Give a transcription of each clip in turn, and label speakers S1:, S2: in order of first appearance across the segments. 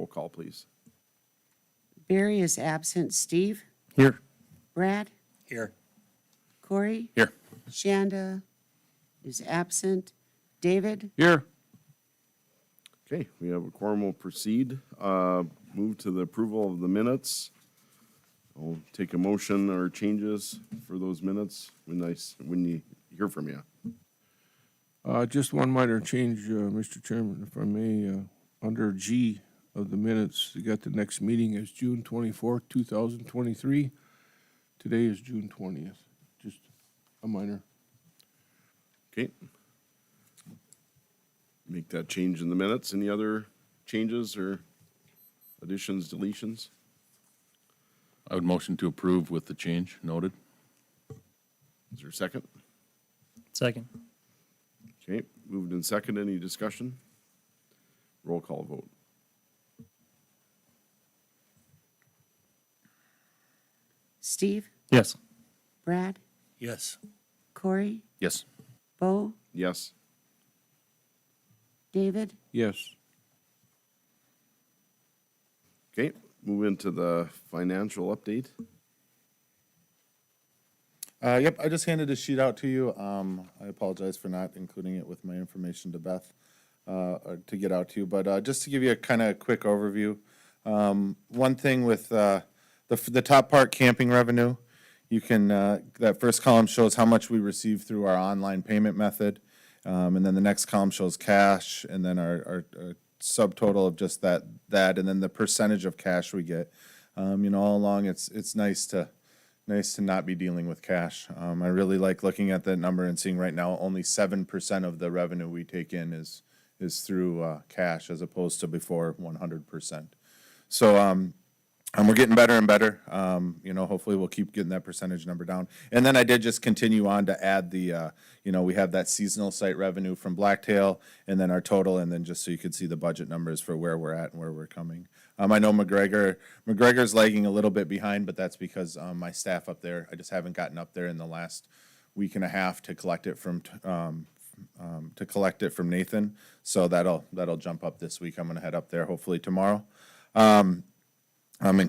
S1: call, please.
S2: Barry is absent. Steve?
S3: Here.
S2: Brad?
S3: Here.
S2: Corey?
S3: Here.
S2: Shanda is absent. David?
S3: Here.
S1: Okay, we have a quorum. Will proceed. Move to the approval of the minutes. I'll take a motion or changes for those minutes when you hear from you.
S4: Just one minor change, Mr. Chairman, if I may. Under G of the minutes, you got the next meeting is June 24th, 2023. Today is June 20th. Just a minor.
S1: Okay. Make that change in the minutes. Any other changes or additions, deletions?
S3: I would motion to approve with the change noted.
S1: Is there a second?
S5: Second.
S1: Okay, moved in second. Any discussion? Roll call vote.
S2: Steve?
S5: Yes.
S2: Brad?
S3: Yes.
S2: Corey?
S3: Yes.
S2: Bo?
S1: Yes.
S2: David?
S4: Yes.
S1: Okay, move into the financial update.
S6: Yep, I just handed a sheet out to you. I apologize for not including it with my information to Beth to get out to you, but just to give you a kind of quick overview. One thing with the top part, camping revenue, you can, that first column shows how much we receive through our online payment method, and then the next column shows cash, and then our subtotal of just that, and then the percentage of cash we get. All along, it's nice to not be dealing with cash. I really like looking at that number and seeing right now only 7% of the revenue we take in is through cash, as opposed to before 100%. So we're getting better and better. Hopefully we'll keep getting that percentage number down. And then I did just continue on to add the, we have that seasonal site revenue from Blacktail, and then our total, and then just so you could see the budget numbers for where we're at and where we're coming. I know McGregor's lagging a little bit behind, but that's because my staff up there, I just haven't gotten up there in the last week and a half to collect it from Nathan. So that'll jump up this week. I'm going to head up there hopefully tomorrow, and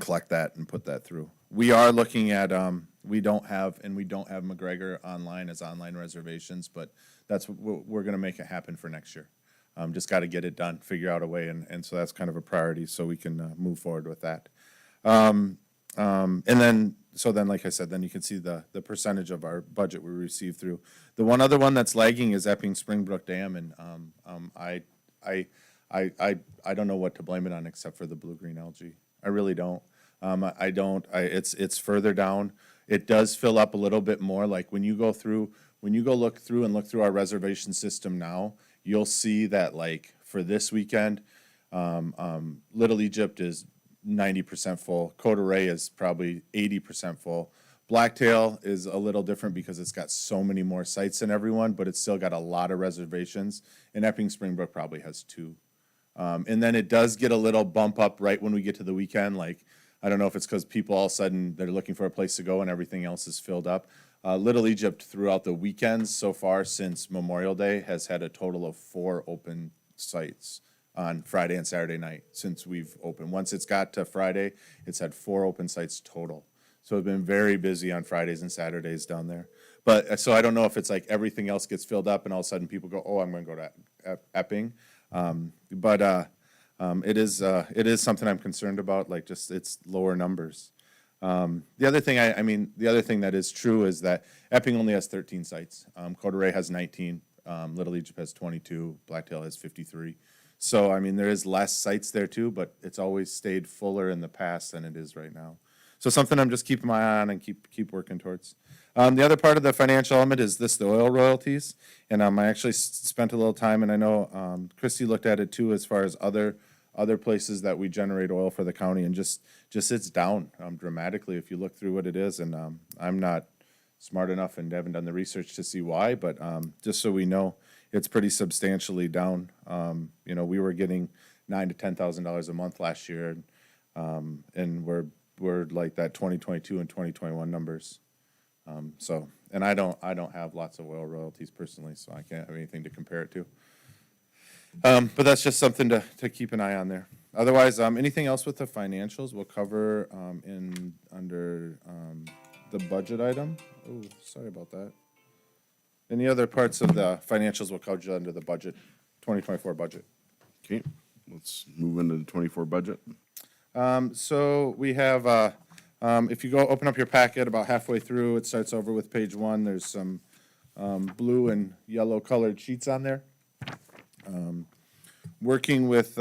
S6: collect that and put that through. We are looking at we don't have McGregor online as online reservations, but that's what we're going to make it happen for next year. Just got to get it done, figure out a way, and so that's kind of a priority, so we can move forward with that. And then, like I said, then you can see the percentage of our budget we receive through. The one other one that's lagging is Epping Springbrook Dam, and I don't know what to blame it on except for the blue-green algae. I really don't. It's further down. It does fill up a little bit more. Like when you go look through our reservation system now, you'll see that, like, for this weekend, Little Egypt is 90% full. Kota Ray is probably 80% full. Blacktail is a little different because it's got so many more sites than everyone, but it's still got a lot of reservations. And Epping Springbrook probably has 2. And then it does get a little bump up right when we get to the weekend. Like, I don't know if it's because people all of a sudden they're looking for a place to go and everything else is filled up. Little Egypt throughout the weekends so far since Memorial Day has had a total of 4 open sites on Friday and Saturday night since we've opened. Once it's got to Friday, it's had 4 open sites total. So we've been very busy on Fridays and Saturdays down there. But so I don't know if it's like everything else gets filled up and all of a sudden people go, oh, I'm going to go to Epping. It is something I'm concerned about, like just its lower numbers. The other thing the other thing that is true is that Epping only has 13 sites. Kota Ray has 19. Little Egypt has 22. Blacktail has 53. So, there is less sites there too, but it's always stayed fuller in the past than it is right now. So something I'm just keeping my eye on and keep working towards. The other part of the financial element is the oil royalties. And I actually spent a little time, and I know Christy looked at it too as far as other places that we generate oil for the county, and just it's down dramatically if you look through what it is. And I'm not smart enough and haven't done the research to see why, but just so we know, it's pretty substantially down. We were getting $9,000 to $10,000 a month last year, and we're like that 2022 and 2021 numbers. And I don't have lots of oil royalties personally, so I can't have anything to compare it to. But that's just something to keep an eye on there. Otherwise, anything else with the financials we'll cover under the budget item. Oh, sorry about that. Any other parts of the financials we'll cover under the budget, 2024 budget.
S1: Okay, let's move into the 24 budget.
S6: So we have, if you go open up your packet about halfway through, it starts over with page 1. There's some blue and yellow colored sheets on there. Working with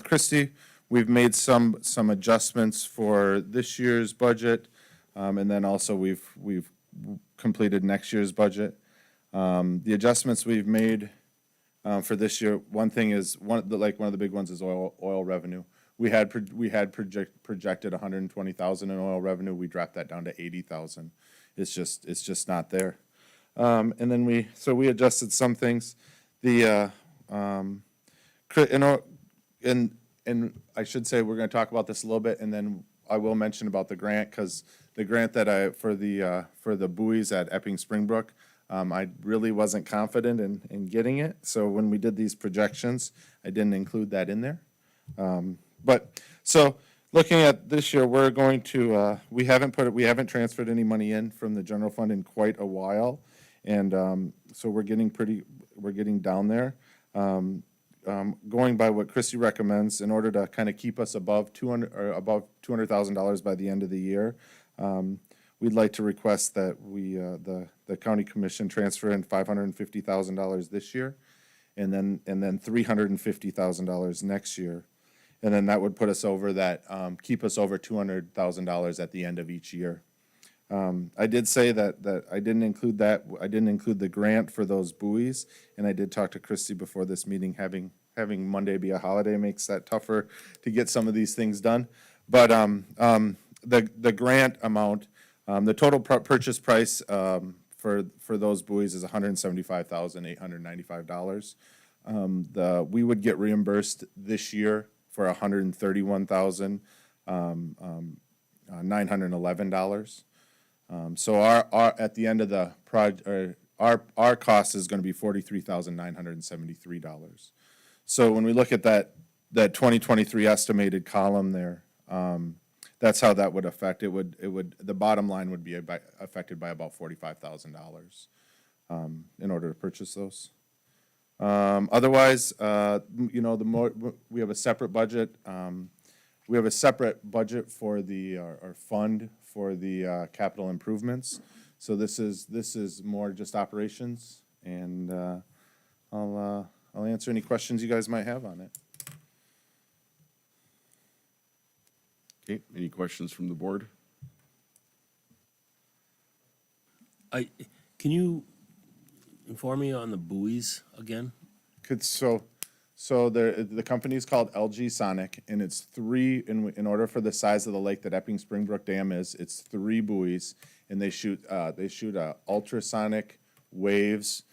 S6: Christie, we've made some adjustments for this year's budget, and then also we've completed next year's budget. The adjustments we've made for this year, one thing is one of the big ones is oil revenue. We had projected 120,000 in oil revenue. We dropped that down to 80,000. It's just not there. And then we adjusted some things. And I should say we're going to talk about this a little bit, and then I will mention about the grant, because the grant that for the buoys at Epping Springbrook, I really wasn't confident in getting it. So when we did these projections, I didn't include that in there. But so looking at this year, we're going to we haven't transferred any money in from the general fund in quite a while, and so we're getting down there. Going by what Christie recommends, in order to kind of keep us above $200,000 by the end of the year, we'd like to request that the county commission transfer in $550,000 this year, and then $350,000 next year, and then that would put us over that, keep us over $200,000 at the end of each year. I did say that I didn't include that. I didn't include the grant for those buoys, and I did talk to Christie before this meeting. Having Monday be a holiday makes that tougher to get some of these things done. But the grant amount, the total purchase price for those buoys is $175,895. We would get reimbursed this year for $131,911. So our at the end of the project, our cost is going to be $43,973. So when we look at that 2023 estimated column there, that's how that would affect. The bottom line would be affected by about $45,000 in order to purchase those. Otherwise, we have a separate budget. We have a separate budget for our fund for the capital improvements. So this is more just operations, and I'll answer any questions you guys might have on it.
S1: Okay, any questions from the board?
S5: Can you inform me on the buoys again?
S6: So the company is called LG Sonic, and it's three, in order for the size of the lake that Epping Springbrook Dam is, it's 3 buoys, and they shoot ultrasonic waves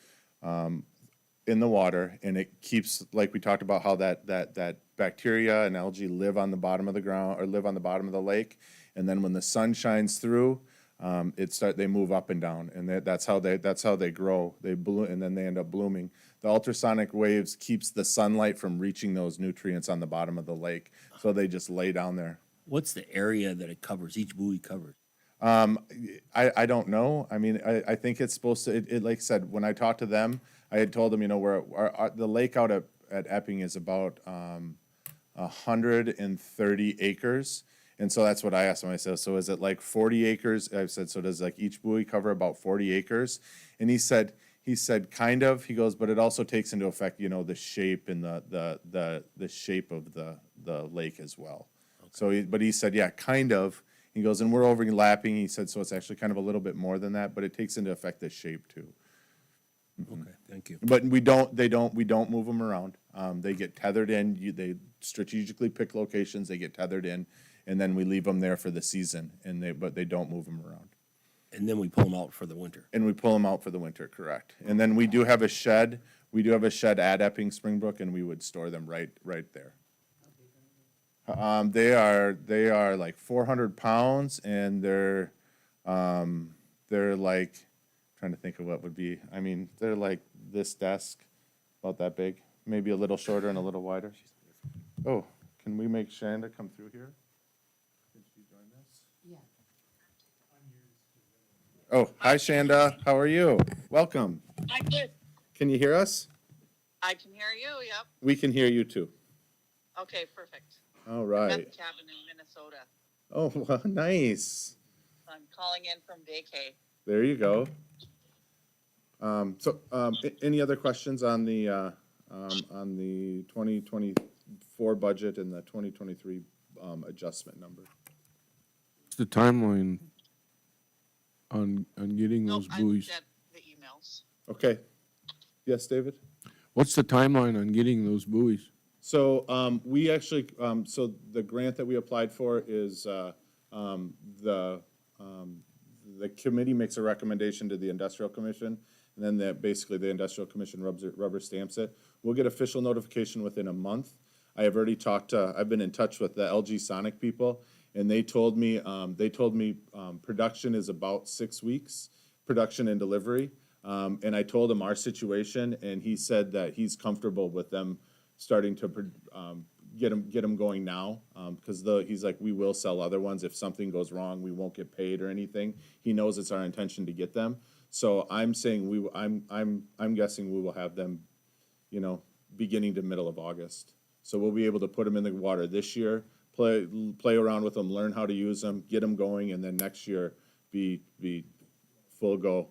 S6: in the water, and it keeps, like we talked about, how that bacteria and algae live on the bottom of the ground, or live on the bottom of the lake, and then when the sun shines through, they move up and down, and that's how they grow. They bloom, and then they end up blooming. The ultrasonic waves keeps the sunlight from reaching those nutrients on the bottom of the lake, so they just lay down there.
S5: What's the area that it covers, each buoy covers?
S6: I don't know. I mean, I think it's supposed to. It like I said, when I talked to them, I had told them, the lake out at Epping is about 130 acres. And so that's what I asked him. I said, so is it like 40 acres? I said, so does like each buoy cover about 40 acres? And he said, kind of. He goes, but it also takes into effect, the shape and the shape of the lake as well. Okay. So, but he said, yeah, kind of. He goes, and we're overlapping. He said, so it's actually kind of a little bit more than that, but it takes into effect the shape too.
S5: Okay, thank you.
S6: But we don't move them around. They get tethered in. They strategically pick locations. They get tethered in, and then we leave them there for the season. But they don't move them around.
S5: And then we pull them out for the winter.
S6: And we pull them out for the winter, correct. And then we do have a shed. We do have a shed at Epping Springbrook, and we would store them right there. They are like 400 pounds, and they're like, trying to think of what would be. I mean, they're like this desk, about that big. maybe a little shorter and a little wider. Oh, can we make Shanda come through here? Can she join us?
S2: Yeah.
S6: Oh, hi Shanda, how are you? Welcome.
S7: I'm good.
S6: Can you hear us?
S7: I can hear you. Yep.
S6: We can hear you too.
S7: Okay, perfect.
S6: All
S7: I'm at
S6: right.
S7: the cabin in Minnesota.
S6: Oh, well, nice.
S7: I'm calling in from vacay.
S6: There you go. Any other questions on the 2024 budget and the 2023 adjustment number?
S4: What's the timeline on getting
S7: Nope,
S4: those
S7: I
S4: buoys?
S7: got the emails.
S6: Okay. Yes, David?
S4: What's the timeline on getting those buoys?
S6: So we actually, so the grant that we applied for is the committee makes a recommendation to the industrial commission, and then basically the industrial commission rubber stamps it. We'll get official notification within a month. I have already I've been in touch with the LG Sonic people, and they told me production is about 6 weeks, production and delivery. And I told him our situation, and he said that he's comfortable with them starting to get them going now, because he's like, we will sell other ones if something goes wrong, we won't get paid or anything. He knows it's our intention to get them. So I'm saying I'm guessing we will have them, beginning to middle of August. So we'll be able to put them in the water this year, play around with them, learn how to use them, get them going, and then next year be full go.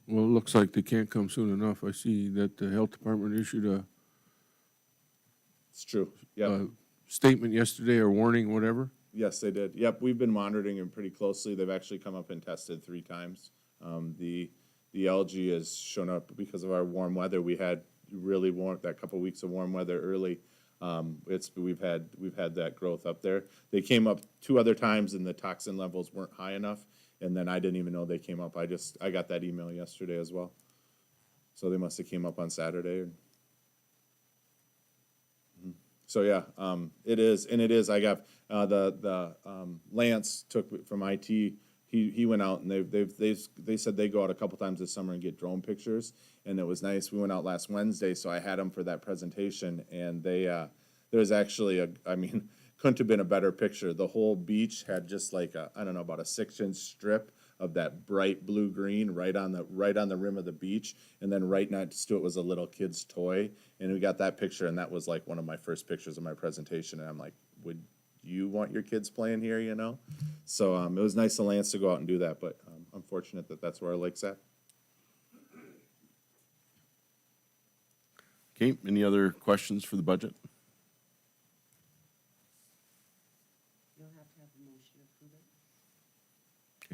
S4: Well, it looks like they can't come soon enough. I see that the health department issued a
S6: It's true. Yep.
S4: statement yesterday or warning, whatever.
S6: Yes, they did. Yep, we've been monitoring them pretty closely. They've actually come up and tested 3 times. The algae has shown up because of our warm weather. We had really warm, that couple weeks of warm weather early. We've had that growth up there. They came up 2 other times and the toxin levels weren't high enough. And then I didn't even know they came up. I got that email yesterday as well. So they must have came up on Saturday. So yeah, it is. I got Lance took from IT. He went out and they said they go out a couple times this summer and get drone pictures, and it was nice. We went out last Wednesday, so I had them for that presentation, and there's actually couldn't have been a better picture. The whole beach had just like about a 6-inch strip of that bright blue green right on the rim of the beach, and then right next to it was a little kid's toy, and we got that picture, and that was like one of my first pictures of my presentation, and I'm like, would you want your kids playing here, So it was nice of Lance to go out and do that, but unfortunate that that's where our lake's at.
S1: Okay, any other questions for the budget?
S2: You'll have to have a motion to approve it.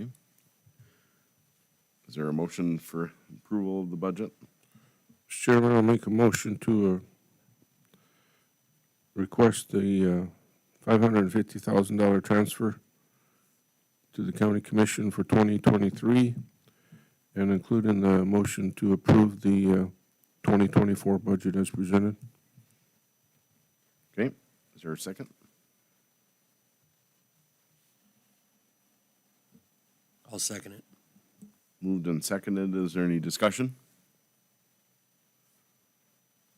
S1: Okay. Is there a motion for approval of the budget?
S4: Chairman, I'll make a motion to request the $550,000 transfer to the county commission for 2023, and include in the motion to approve the 2024 budget as presented.
S1: Okay, is there a second?
S5: I'll second it.
S1: Moved and seconded. Is there any discussion?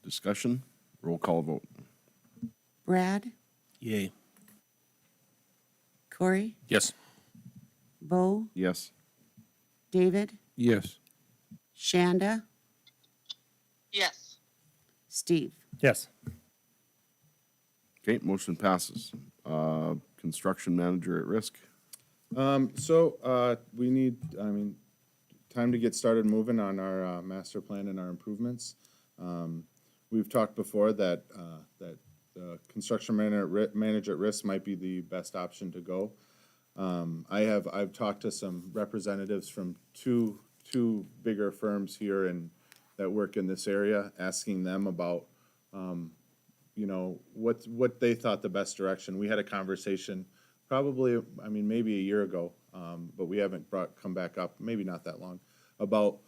S1: Discussion? Roll call vote.
S2: Brad,
S5: Yay.
S2: Corey,
S3: Yes.
S2: Bo,
S1: Yes.
S2: David,
S4: Yes.
S2: Shanda,
S7: Yes.
S2: Steve.
S8: Yes.
S1: Okay, motion passes. Construction manager at risk.
S6: We need, time to get started moving on our master plan and our improvements. We've talked before that the construction manager at risk might be the best option to go. I've talked to some representatives from two bigger firms here that work in this area, asking them about, what they thought the best direction. We had a conversation probably, maybe a year ago, but we haven't come back up, maybe not that long, about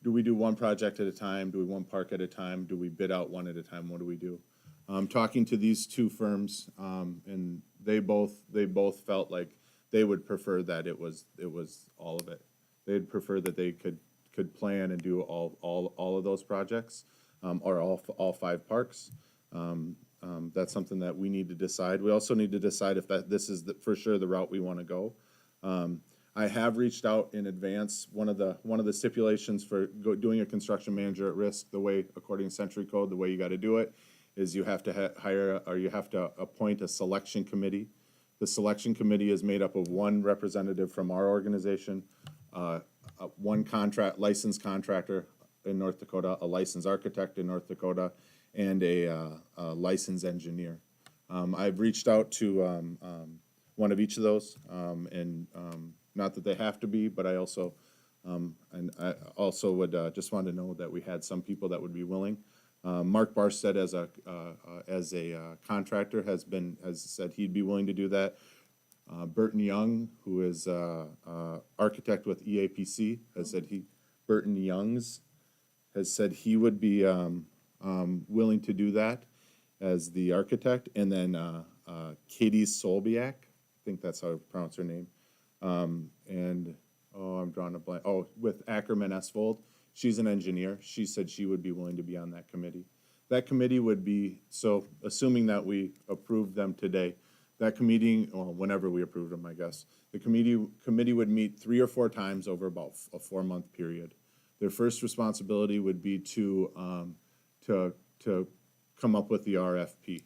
S6: do we do one project at a time? Do we one park at a time? Do we bid out one at a time? What do we do? Talking to these 2 firms, and they both felt like they would prefer that it was all of it. They'd prefer that they could plan and do all of those projects. or all 5 parks. That's something that we need to decide. We also need to decide if this is for sure the route we want to go. I have reached out in advance. One of the stipulations for doing a construction manager at risk, the way, according to Century Code, the way you got to do it is you have to hire, or you have to appoint a selection committee. The selection committee is made up of 1 representative from our organization, 1 licensed contractor in North Dakota, a licensed architect in North Dakota, and a licensed engineer. I've reached out to one of each of those, and not that they have to be, but I also would just want to know that we had some people that would be willing. Mark Barstead as a contractor has said he'd be willing to do that. Burton Young, who is architect with EAPC, has said Burton Youngs has said he would be willing to do that as the architect, and then Katie Solbiak, I think that's how I pronounce her name, and I'm drawing a blank. Oh, with Ackerman Esvold, she's an engineer. She said she would be willing to be on that committee. That committee would be, so assuming that we approve them today, that committee, well, whenever we approve them, I guess, the committee would meet 3 or 4 times over about a 4-month period. Their first responsibility would be to come up with the RFP.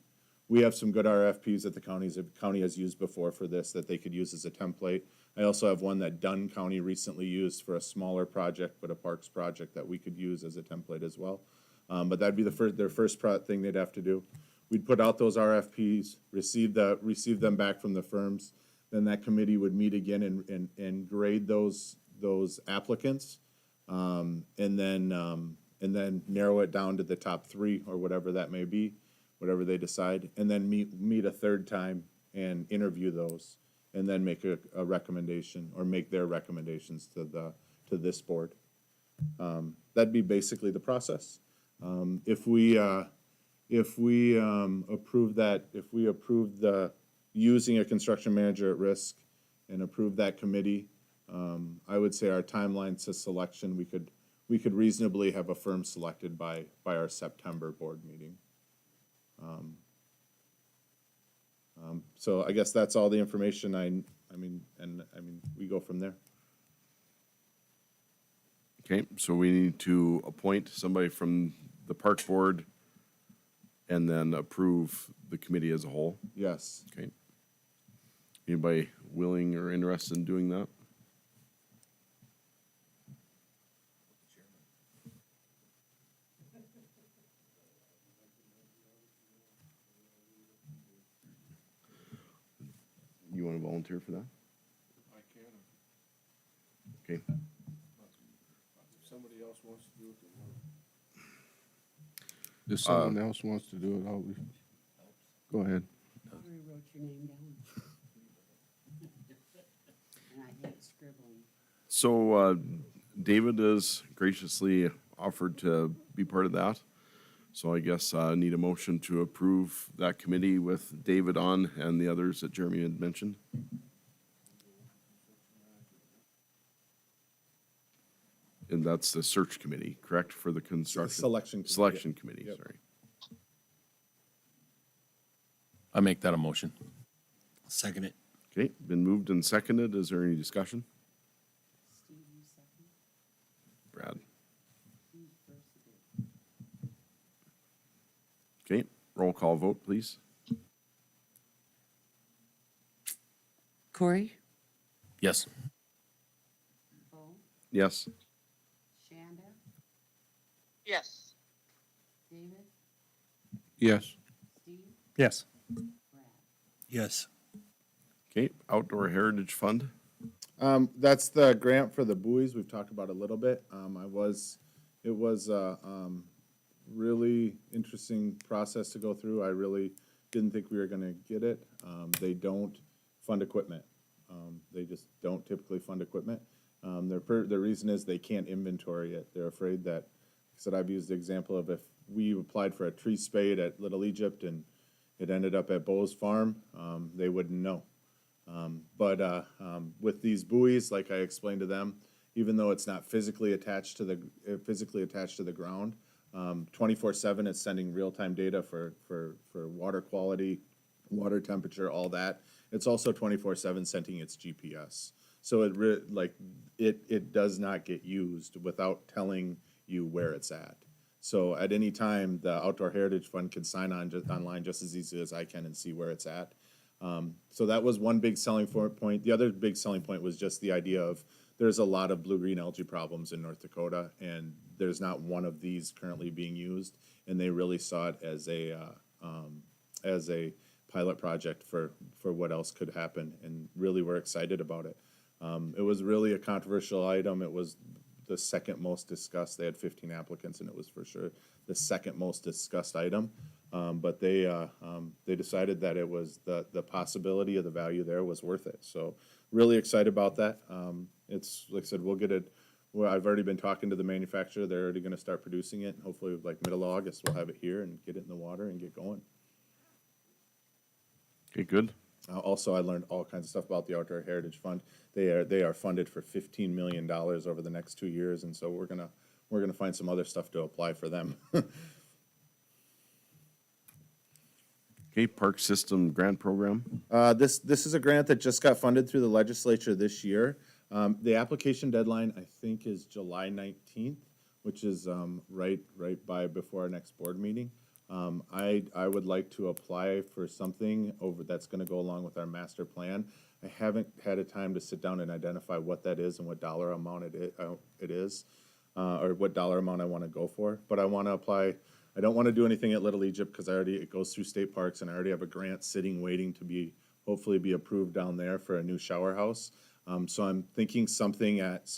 S6: We have some good RFPs that the county has used before for this that they could use as a template. I also have one that Dunn County recently used for a smaller project, but a parks project that we could use as a template as well. But that'd be their first thing they'd have to do. We'd put out those RFPs, receive them back from the firms. Then that committee would meet again and grade those applicants, and then narrow it down to the top 3 or whatever that may be, whatever they decide, and then meet a 3rd time and interview those, and then make a recommendation or make their recommendations to this board. That'd be basically the process. If we approve that, if we approve the using a construction manager at risk and approve that committee, I would say our timeline to selection, we could reasonably have a firm selected by our September board meeting. So I guess that's all the information I mean, we go from there.
S1: Okay, so we need to appoint somebody from the park board and then approve the committee as a whole.
S6: Yes.
S1: Okay. Anybody willing or interested in doing that? You want to volunteer for that?
S4: I can.
S1: Okay.
S4: If somebody else wants to do it, then if someone else wants to do it, I'll be, go ahead.
S2: I already wrote your name down. And I hate scribbling.
S1: So David has graciously offered to be part of that. So I guess I need a motion to approve that committee with David on and the others that Jeremy had mentioned. And that's the search committee, correct, for the construction?
S6: Selection committee.
S1: Selection committee,
S6: Yep.
S1: sorry.
S3: I make that a motion.
S5: Second it.
S1: Okay, been moved and seconded. Is there any discussion?
S2: Steve, you second?
S1: Brad?
S2: Who's first again?
S1: Okay, roll call vote, please.
S2: Corey?
S3: Yes.
S2: Bo?
S1: Yes.
S2: Shanda?
S7: Yes.
S2: David?
S4: Yes.
S2: Steve?
S5: Yes.
S2: Brad?
S5: Yes.
S1: Okay, Outdoor Heritage Fund.
S6: That's the grant for the buoys we've talked about a little bit. It was really interesting process to go through. I really didn't think we were gonna get it. They don't fund equipment. They just don't typically fund equipment. The reason is they can't inventory it. They're afraid that, like I said, I've used the example of if we applied for a tree spade at Little Egypt and it ended up at Bo's farm, they wouldn't know. But with these buoys, like I explained to them, even though it's not physically attached to the ground, 24/7, it's sending real-time data for water quality, water temperature, all that. It's also 24/7 sending its GPS. So it does not get used without telling you where it's at. So at any time, the Outdoor Heritage Fund can sign on online just as easily as I can and see where it's at. So that was one big selling point. The other big selling point was just the idea of there's a lot of blue-green algae problems in North Dakota, and there's not one of these currently being used. And they really saw it as a pilot project for what else could happen, and really were excited about it. It was really a controversial item. It was the second most discussed. They had 15 applicants, and it was for sure the second most discussed item. But they decided that it was the possibility of the value there was worth it. So really excited about that. It's like I said, we'll get it. Well, I've already been talking to the manufacturer. They're already going to start producing it. And hopefully, like middle of August, we'll have it here and get it in the water and get going.
S1: Okay, good.
S6: Also, I learned all kinds of stuff about the Outdoor Heritage Fund. They are funded for $15 million over the next 2 years, and so we're gonna find some other stuff to apply for them.
S1: Okay, Park System Grant Program.
S6: This is a grant that just got funded through the legislature this year. The application deadline, I think, is July 19th, which is right before our next board meeting. I would like to apply for something that's going to go along with our master plan. I haven't had a time to sit down and identify what that is and what dollar amount it is, or what dollar amount I want to go for. But I want to apply. I don't want to do anything at Little Egypt because it goes through state parks, and I already have a grant sitting waiting to hopefully be approved down there for a new shower house. So I'm thinking something at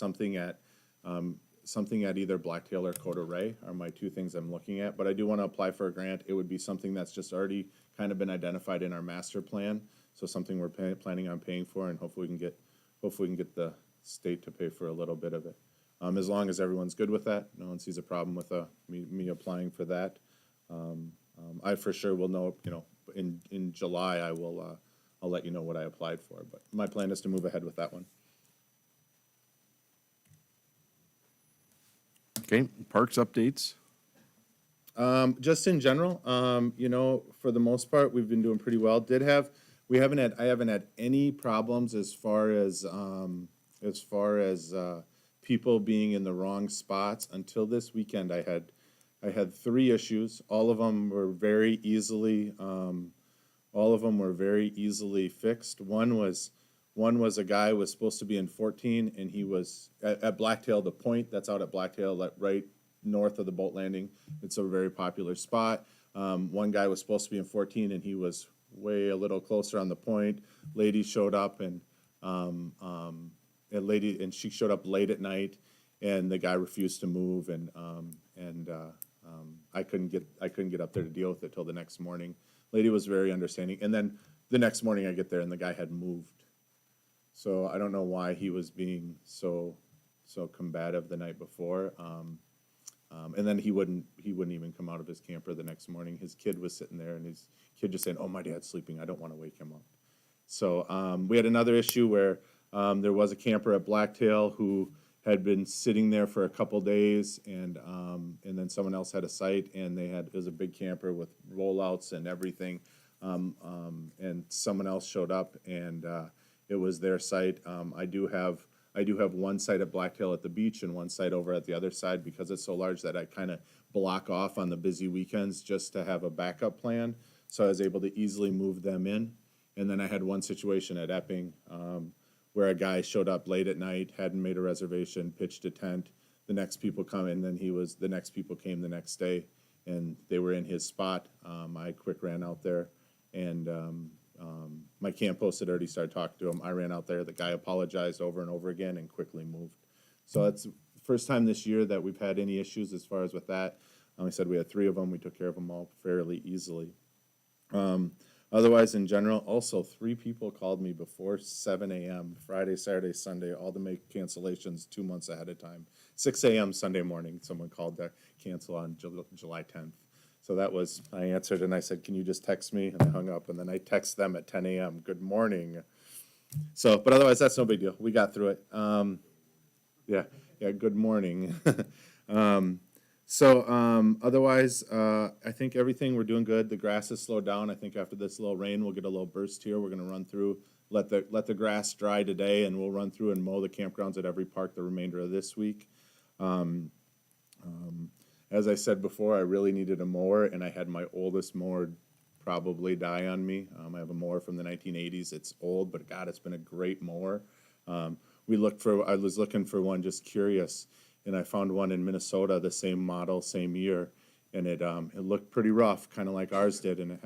S6: either Blacktail or Kota Ray are my two things I'm looking at. But I do want to apply for a grant. It would be something that's just already kind of been identified in our master plan. So something we're planning on paying for, and hopefully we can get the state to pay for a little bit of it. As long as everyone's good with that, no one sees a problem with me applying for that. I for sure will know. In July I'll let you know what I applied for. But my plan is to move ahead with that one.
S1: Okay, Parks updates.
S6: Just in general, for the most part, we've been doing pretty well. I haven't had any problems as far as people being in the wrong spots until this weekend. I had 3 issues. All of them were very easily fixed. One was a guy was supposed to be in 14, and he was at Blacktail, the point that's out at Blacktail, right north of the boat landing. It's a very popular spot. One guy was supposed to be in 14, and he was way a little closer on the point. Lady showed up, and she showed up late at night, and the guy refused to move, and I couldn't get up there to deal with it till the next morning. Lady was very understanding, and then the next morning I get there, and the guy had moved. So I don't know why he was being so combative the night before. And then he wouldn't even come out of his camper the next morning. His kid was sitting there, and his kid just saying, "Oh, my dad's sleeping. I don't want to wake him up." So we had another issue where there was a camper at Blacktail who had been sitting there for a couple days, and then someone else had a site, and it was a big camper with rollouts and everything, and someone else showed up, and it was their site. I do have one site at Blacktail at the beach and one site over at the other side because it's so large that I kind of block off on the busy weekends just to have a backup plan. So I was able to easily move them in. And then I had one situation at Epping where a guy showed up late at night, hadn't made a reservation, pitched a tent. The next people come, and then the next people came the next day, and they were in his spot. I quick ran out there, and my camp host had already started talking to him. I ran out there. The guy apologized over and over again and quickly moved. So that's the first time this year that we've had any issues as far as with that. I said we had 3 of them. We took care of them all fairly easily. Otherwise, in general, also 3 people called me before 7 a.m. Friday, Saturday, Sunday, all to make cancellations 2 months ahead of time. 6 a.m. Sunday morning, someone called to cancel on July 10th. So I answered, and I said, "Can you just text me?" And I hung up, and then I text them at 10 a.m., "Good morning." So, but otherwise, that's no big deal. We got through it. Yeah, good morning. So, otherwise, I think everything, we're doing good. The grass has slowed down. I think after this little rain, we'll get a little burst here. We're gonna run through, let the grass dry today, and we'll run through and mow the campgrounds at every park the remainder of this week. As I said before, I really needed a mower, and I had my oldest mower probably die on me. I have a mower from the 1980s. It's old, but God, it's been a great mower. I was looking for one, just curious, and I found one in Minnesota, the same model, same year, and it looked pretty rough, kind of like ours did, and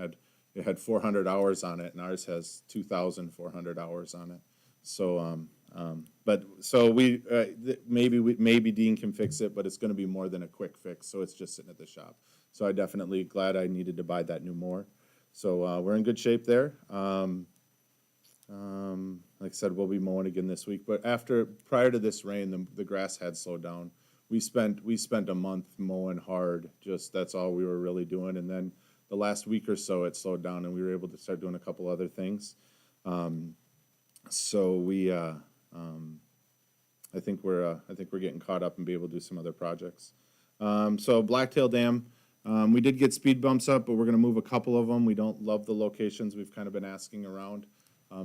S6: it had 400 hours on it, and ours has 2,400 hours on it. So, maybe Dean can fix it, but it's going to be more than a quick fix, so it's just sitting at the shop. So I definitely glad I needed to buy that new mower. So we're in good shape there. Like I said, we'll be mowing again this week. But prior to this rain, the grass had slowed down. We spent a month mowing hard. Just that's all we were really doing. And then the last week or so, it slowed down, and we were able to start doing a couple other things. So I think we're getting caught up and be able to do some other projects. So Blacktail Dam, we did get speed bumps up, but we're going to move a couple of them. We don't love the locations. We've kind of been asking around.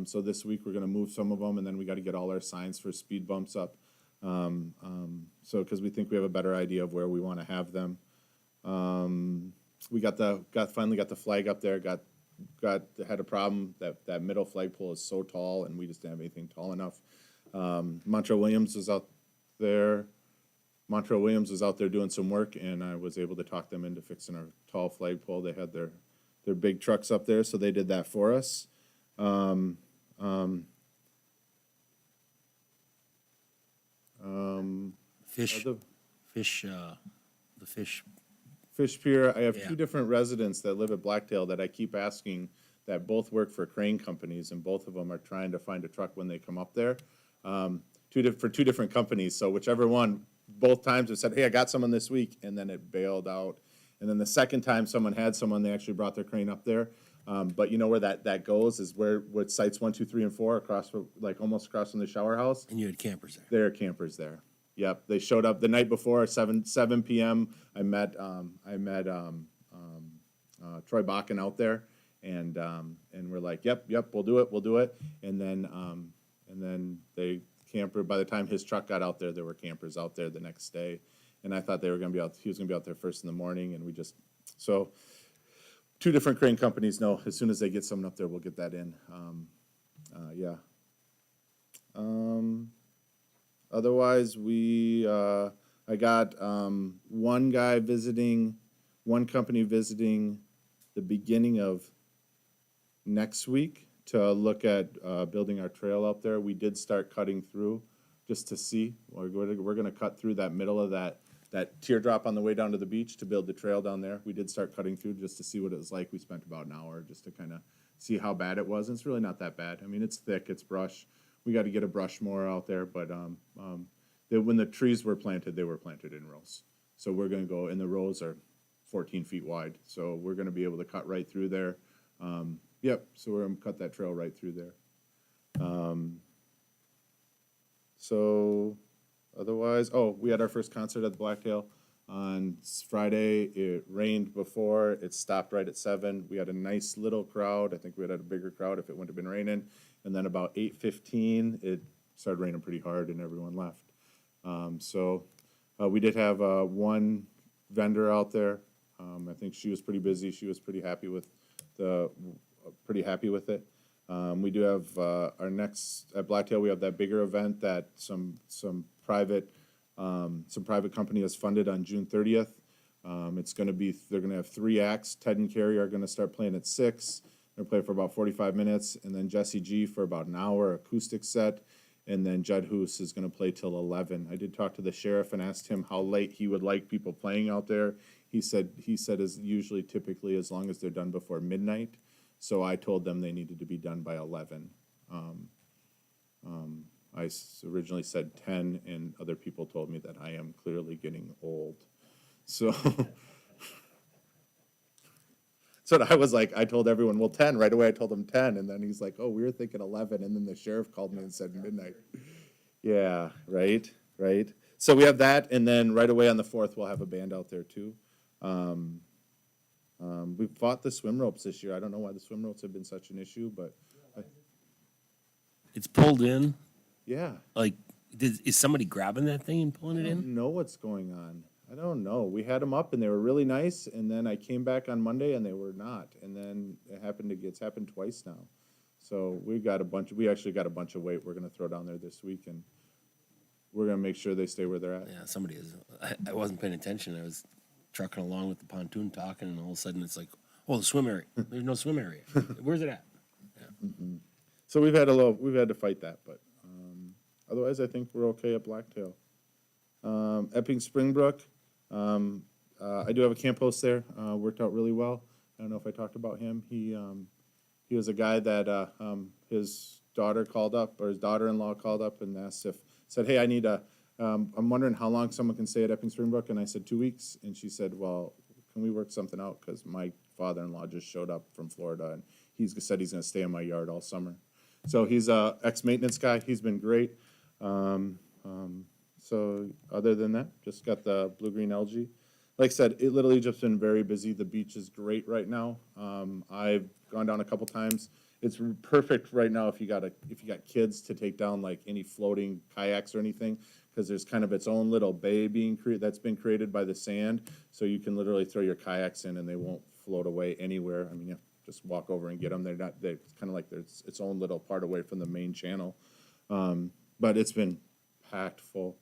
S6: So this week we're going to move some of them, and then we got to get all our signs for speed bumps up. So because we think we have a better idea of where we want to have them. We finally got the flag up there. Had a problem that middle flagpole is so tall, and we just didn't have anything tall enough. Montrell Williams was out there. Montrell Williams was out there doing some work, and I was able to talk them into fixing our tall flagpole. They had their big trucks up there, so they did that for us. Fish Pier, I have
S5: Yeah.
S6: two different residents that live at Blacktail that I keep asking that both work for crane companies, and both of them are trying to find a truck when they come up there. For two different companies, so whichever one, both times have said, hey, I got someone this week, and then it bailed out. And then the second time someone had someone, they actually brought their crane up there. But you know where that goes is where sites 1, 2, 3, and 4 almost across from the shower house.
S5: And you had campers there.
S6: There are campers there. Yep, they showed up the night before, 7 p.m. I met Troy Bakken out there, and we're like, yep, we'll do it. And then they camper. By the time his truck got out there were campers out there the next day, and I thought they were going to be out. He was going to be out there first in the morning, and so two different crane companies know as soon as they get someone up there, we'll get that in. Yeah. Otherwise, I got one company visiting the beginning of next week to look at building our trail up there. We did start cutting through just to see. We're going to cut through that middle of that teardrop on the way down to the beach to build the trail down there. We did start cutting through just to see what it was like. We spent about an hour just to kind of see how bad it was. And it's really not that bad. I mean, it's thick, it's brush. We got to get a brush mower out there, but when the trees were planted, they were planted in rows. So we're going to go, and the rows are 14 feet wide. So we're going to be able to cut right through there. So we're going to cut that trail right through there. So otherwise, we had our first concert at the Blacktail on Friday. It rained before. It stopped right at 7. We had a nice little crowd. I think we had a bigger crowd if it wouldn't have been raining. And then about 8:15, it started raining pretty hard, and everyone left. We did have one vendor out there. I think she was pretty busy. She was pretty happy with it. We do have our next at Blacktail. We have that bigger event that some private company has funded on June 30th. They're going to have 3 acts. Ted and Carrie are going to start playing at 6. They're going to play for about 45 minutes, and then Jesse G for about an hour acoustic set, and then Judd Hoos is going to play till 11. I did talk to the sheriff and asked him how late he would like people playing out there. He said is usually typically as long as they're done before midnight. So I told them they needed to be done by 11. I originally said 10, and other people told me that I am clearly getting old. So I was like, I told everyone, well, 10 right away. I told him 10, and then he's like, oh, we were thinking 11, and then the sheriff called me and said midnight. Yeah, right. So we have that, and then right away on the 4th, we'll have a band out there too. We fought the swim ropes this year. I don't know why the swim ropes have been such an issue, but
S5: It's pulled in.
S6: yeah,
S5: Like, is somebody grabbing that thing and pulling
S6: I
S5: it
S6: don't
S5: in?
S6: know what's going on. I don't know. We had them up and they were really nice, and then I came back on Monday and they were not. And then it's happened twice now. So we actually got a bunch of weight we're gonna throw down there this week, and we're gonna make sure they stay where they're at.
S5: Yeah, somebody is. I wasn't paying attention. I was trucking along with the pontoon talking, and all of a sudden it's like, oh, the swim area. There's no swim area. Where's it at?
S6: So we've had to fight that, but otherwise I think we're okay at Blacktail. Epping Springbrook, I do have a camp host there. Worked out really well. I don't know if I talked about him. He was a guy that his daughter called up, or his daughter-in-law called up and said, hey, I need I'm wondering how long someone can stay at Epping Springbrook, and I said 2 weeks, and she said, well, can we work something out, because my father-in-law just showed up from Florida, and he said he's gonna stay in my yard all summer. So he's a ex-maintenance guy. He's been great. So other than that, just got the blue-green algae. Like I said, it literally just been very busy. The beach is great right now. I've gone down a couple times. It's perfect right now if you got kids to take down like any floating kayaks or anything, because there's kind of its own little bay that's been created by the sand. So you can literally throw your kayaks in and they won't float away anywhere. I mean, just walk over and get them. They're kind of like there's its own little part away from the main channel. But it's been packed full.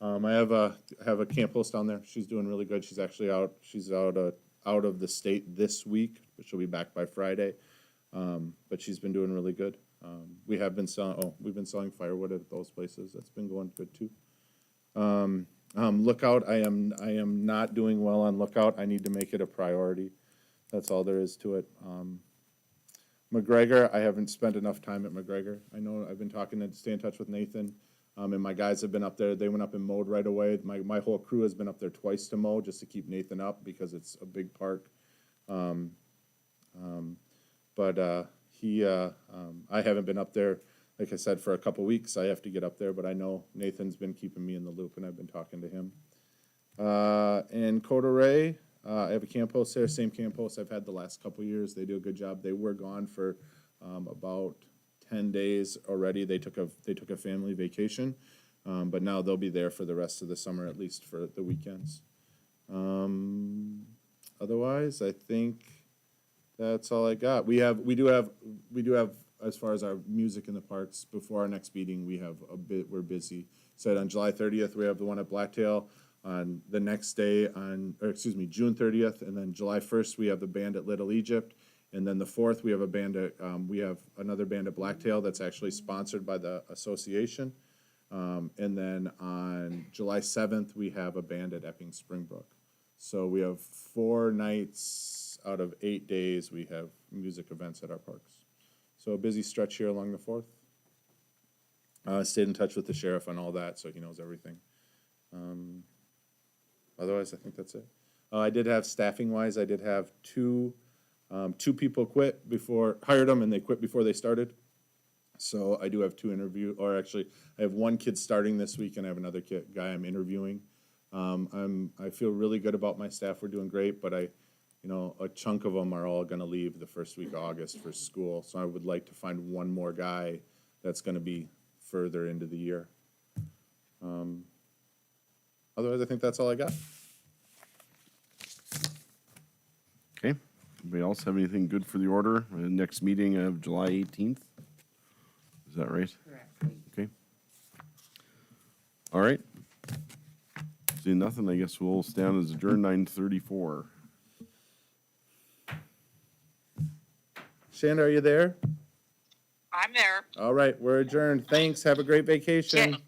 S6: I have a camp host down there. She's doing really good. She's actually out. She's out of the state this week, but she'll be back by Friday. But she's been doing really good. We've been selling firewood at those places. That's been going good too. Lookout, I am not doing well on Lookout. I need to make it a priority. That's all there is to it. McGregor, I haven't spent enough time at McGregor. I know I've been talking to stay in touch with Nathan. And my guys have been up there. They went up and mowed right away. My whole crew has been up there twice to mow just to keep Nathan up because it's a big park. I haven't been up there, like I said, for a couple weeks. I have to get up there, but I know Nathan's been keeping me in the loop, and I've been talking to him. And Kota Ray, I have a camp host there, same camp host I've had the last couple years. They do a good job. They were gone for about 10 days already. They took a family vacation, but now they'll be there for the rest of the summer, at least for the weekends. Otherwise, I think that's all I got. We do have, as far as our music in the parks, before our next meeting, we're busy. So on July 30th, we have the one at Blacktail. On the next day, June 30th, and then July 1st, we have the band at Little Egypt. And then the 4th, we have another band at Blacktail that's actually sponsored by the association. And then on July 7th, we have a band at Epping Springbrook. So we have 4 nights out of 8 days, we have music events at our parks. So a busy stretch here along the 4th. Stayed in touch with the sheriff on all that, so he knows everything. Otherwise, I think that's it. I did have, staffing-wise, I did have two people hired them and they quit before they started. So I do have 2 I have 1 kid starting this week and I have another guy I'm interviewing. I feel really good about my staff. We're doing great, but a chunk of them are all gonna leave the first week of August for school. So I would like to find 1 more guy that's gonna be further into the year. Otherwise, I think that's all I got.
S1: Okay. Anybody else have anything good for the order? Next meeting of July 18th? Is that right?
S2: Correct.
S1: Okay. All right. Seeing nothing, I guess we'll stand as adjourned 9:34.
S6: Shanda, are you there?
S7: I'm there.
S6: All right, we're adjourned. Thanks. Have a great vacation.
S7: Okay.